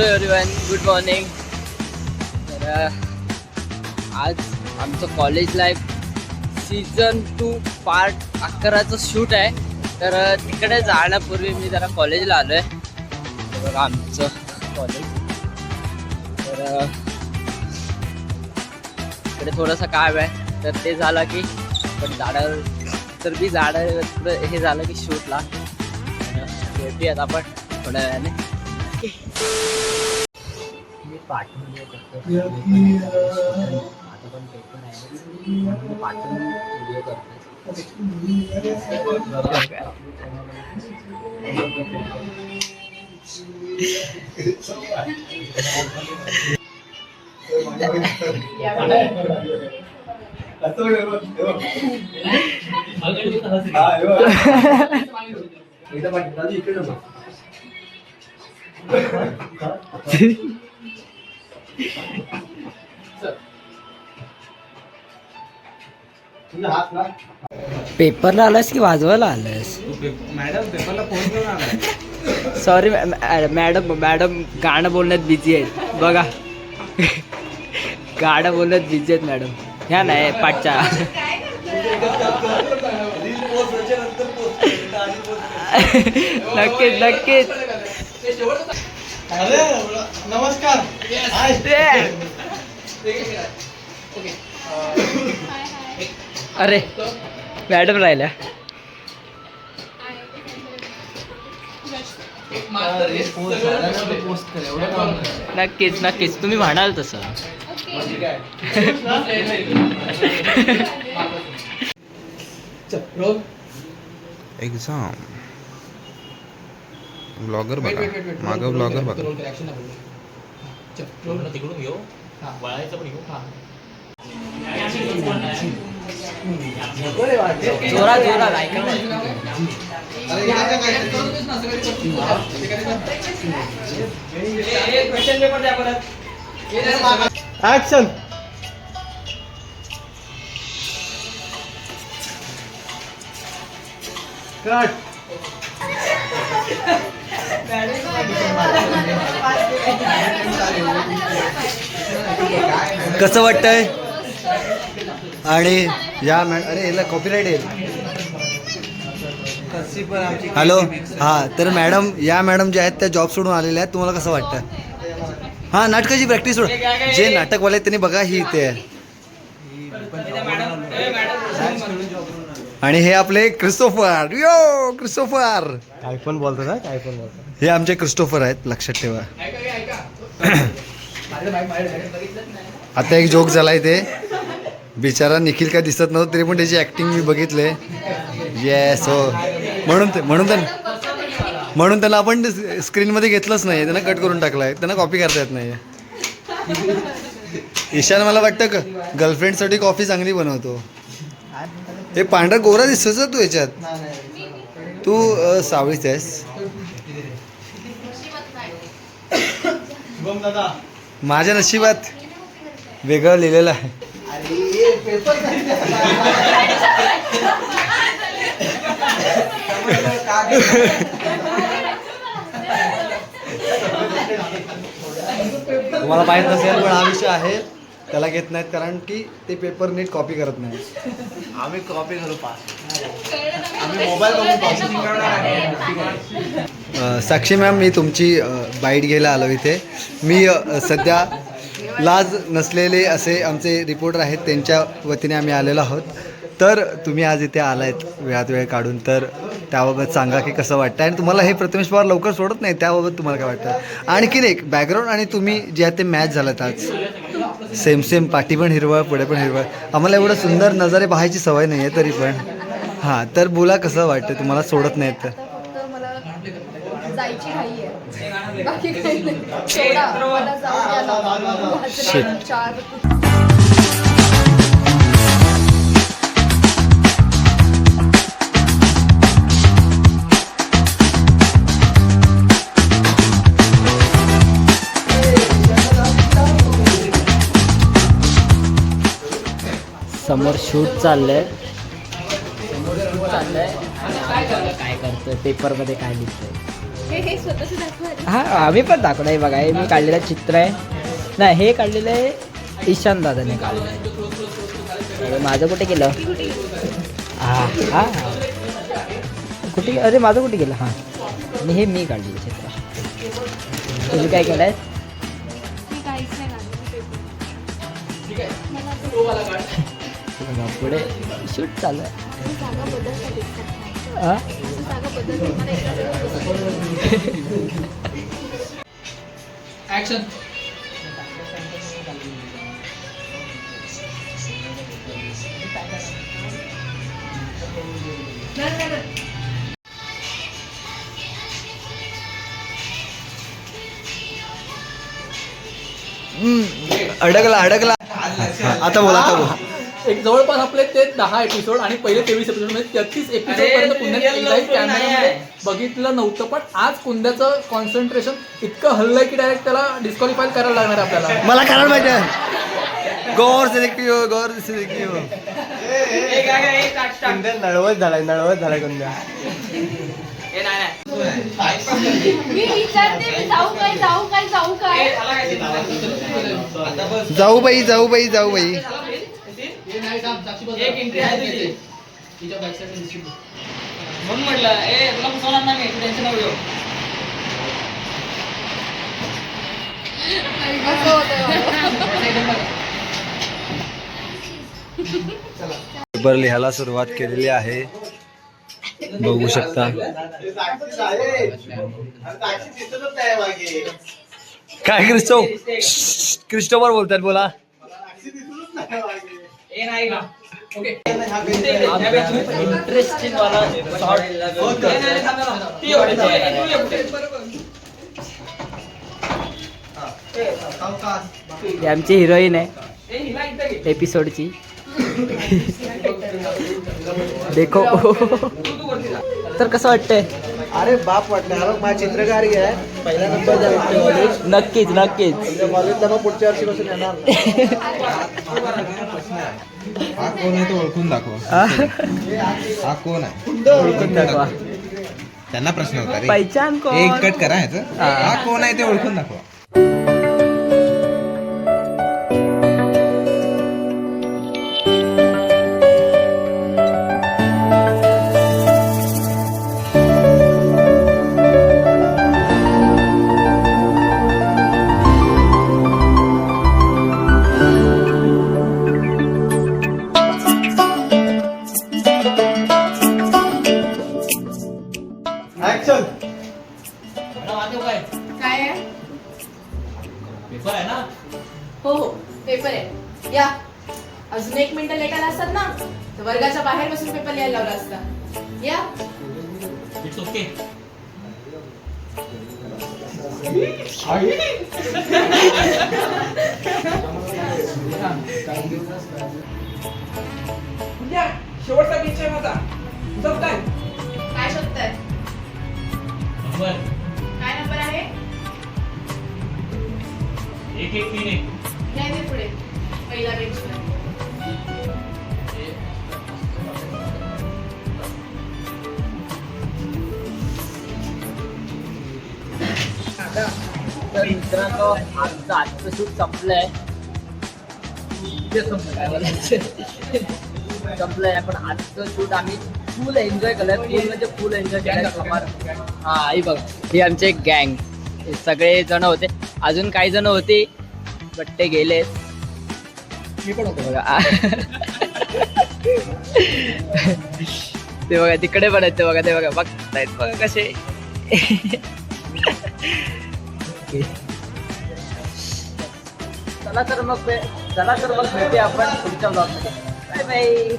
Hello everyone, good morning. तर आज आमचं कॉलेज लाईफ सीझन 2 पार्ट 11चं शूट आहे. तर तिकडे जाण्यापूर्वी मी जरा कॉलेजला आलो आहे. बघा आमचं कॉलेज. तर इकडे थोडंसं काम आहे, तर ते झालं की पण पुढं हे झालं की शूटला भेटूयात आपण थोड्या वेळाने. मी पाठवून आता पण पेपर आहे, पाठवून व्हिडिओ करतो. पेपरला आलास की वाजवायला आलास? मॅडम पेपरला फोन करून आला. सॉरी मॅडम गाणं बोलण्यात बिझी आहेत बघा. गाणं बोलण्यात बिझी आहेत मॅडम. ह्या नाही पाठच्या. नक्कीच नक्कीच. नमस्कार. अरे मॅडम राहिल्या. नक्कीच नक्कीच तुम्ही म्हणाल तसं. एक्झाम ब्लॉगर बघा, मागं ब्लॉगर बघा. तिकडून घेऊ वळायचं पण घेऊ. जोरा जोरात ऐका. ऍक्शन. कट. कसं वाटतंय? आणि या अरे याला कॉपीराईट येईल. हॅलो, हां. तर मॅडम, या मॅडम ज्या आहेत त्या जॉब सोडून आलेल्या आहेत. तुम्हाला कसं वाटतं? हां, नाटकाची प्रॅक्टिस सोड. जे नाटकवाले आहेत त्यांनी बघा, ही इथे आहे. आणि हे आपले क्रिस्टोफर. यो क्रिस्टोफर. काय पण बोलतो ना, काय पण बोलतो. हे आमचे क्रिस्टोफर आहेत, लक्षात ठेवा. आता एक जोक झाला इथे. बिचारा निखिल काय दिसत नव्हतं तरी पण त्याची ॲक्टिंग मी बघितले. येस हो. म्हणून त्यांना आपण स्क्रीनमध्ये घेतलंच नाही. त्यांना कट करून टाकला आहे. त्यांना कॉपी करता येत नाही. ईशान मला वाटतं का गर्लफ्रेंडसाठी कॉफी चांगली बनवतो. हे पांढरा गोरा दिसतोस तू याच्यात. तू सावळीच आहेस. माझ्या नशिबात वेगळं लिहिलेलं आहे. तुम्हाला माहीत नसेल पण हा विषय आहे. त्याला घेत नाहीत कारण की ते पेपर नीट कॉपी करत नाही. आम्ही कॉपी करू पास. आम्ही मोबाईल बघून पास. साक्षी मॅम, मी तुमची बाईट घ्यायला आलो इथे. मी सध्या लाज नसलेले असे आमचे रिपोर्टर आहेत, त्यांच्या वतीने आम्ही आलेलो आहोत. तर तुम्ही आज इथे आला आहेत वेळात वेळ काढून, तर त्याबाबत सांगा की कसं वाटतं. आणि तुम्हाला हे प्रथमेश पवार लवकर सोडत नाही, त्याबाबत तुम्हाला काय वाटतं? आणखीन एक बॅकग्राऊंड आणि तुम्ही जे आहे ते मॅच झालात आज. सेम पाठी पण हिरवळ, पुढे पण हिरवळ. आम्हाला एवढं सुंदर नजारे पाहायची सवय नाही आहे तरी पण. हां, तर बोला कसं वाटतं? तुम्हाला सोडत नाहीत तर. जायची घाई आहे, बाकी काही नाही. सोडा, मला जाऊ द्या ना. समोर शूट चाललंय. काय करतोय, पेपरमध्ये काय लिहितोय. हे स्वतःच दाखवा. हा आम्ही पण दाखवलं आहे बघा. हे मी काढलेलं चित्र आहे. नाही हे काढलेलं आहे ईशान दादाने काढलं आहे. माझं कुठे गेलं? हा हा कुठे? अरे माझं कुठे गेलं? हां आणि हे मी काढलेलं चित्र. तुम्ही काय केलं आहे? मी काहीच नाही काढलं. पुढे शूट चालू आहे. जागा बदलतात. हा जागा बदलते मला एका ऍक्शन. अडकला आता बोला एक जवळपास आपले ते 10 एपिसोड आणि पहिले 23 एपिसोड म्हणजे 33 एपिसोड पर्यंत कुंद्याने एकदाही कॅमेऱ्यामध्ये बघितलं नव्हतं. पण आज कुंद्याचं कॉन्सन्ट्रेशन इतकं हल्लंय की डायरेक्ट त्याला डिस्क्वालिफाय करायला लागणार आहे आपल्याला. मला कारण माहिती आहे. गौर से देखियो नळवत झालाय कुंद्या. मी विचारते मी जाऊ काय. जाऊ बाई एक एंट्री आहे तुझी. तिच्या बॅक साईडला दिसली. म्हणून म्हटलं तुला फसवणार नाही मी. टेन्शन नको घेऊ. पेपर लिहायला सुरुवात केलेली आहे. बघू शकता. काय क्रिस्टोफर बोलतात. बोला. इंटरेस्टिंग वाला ही आमची हिरोईन आहे एपिसोडची. देखो तर कसं वाटतंय? अरे बाप वाटलं. हा माझा चित्रकारी आहे. पहिला नंबर. नक्कीच कॉलेजला मग पुढच्या वर्षीपासून येणार. हा कोण आहे तो ओळखून दाखवा. हा कोण आहे ओळखून दाखवा. त्यांना प्रश्न होता रे. पहिचान कोण? एक कट करा ह्याचं. हा कोण आहे ते ओळखून दाखवा. काय आहे? पेपर आहे ना. हो पेपर आहे. या अजून 1 मिनिट लेट आला असतात ना तर वर्गाच्या बाहेर बसून पेपर लिहायला लावला असता. या. It's okay. शेवटचा बीच आहे माझा. तुझं काय काय शोधताय? नंबर काय नंबर आहे? 1131. नाही ते पुढे पहिला बेंचला. तर मित्रांनो आजचं शूट संपलंय. संपलंय पण आजचं शूट आम्ही फुल एन्जॉय केलं. फुल एन्जॉय केलं. हा ही बघ ही आमचे गँग. सगळे जण होते. अजून काही जण होते बट ते गेले. मी पण होतो बघा. ते बघा तिकडे पण आहेत. ते बघा बघतायत बघा कसे. चला तर मग भेटूया आपण पुढच्या ब्लॉगमध्ये. Bye bye.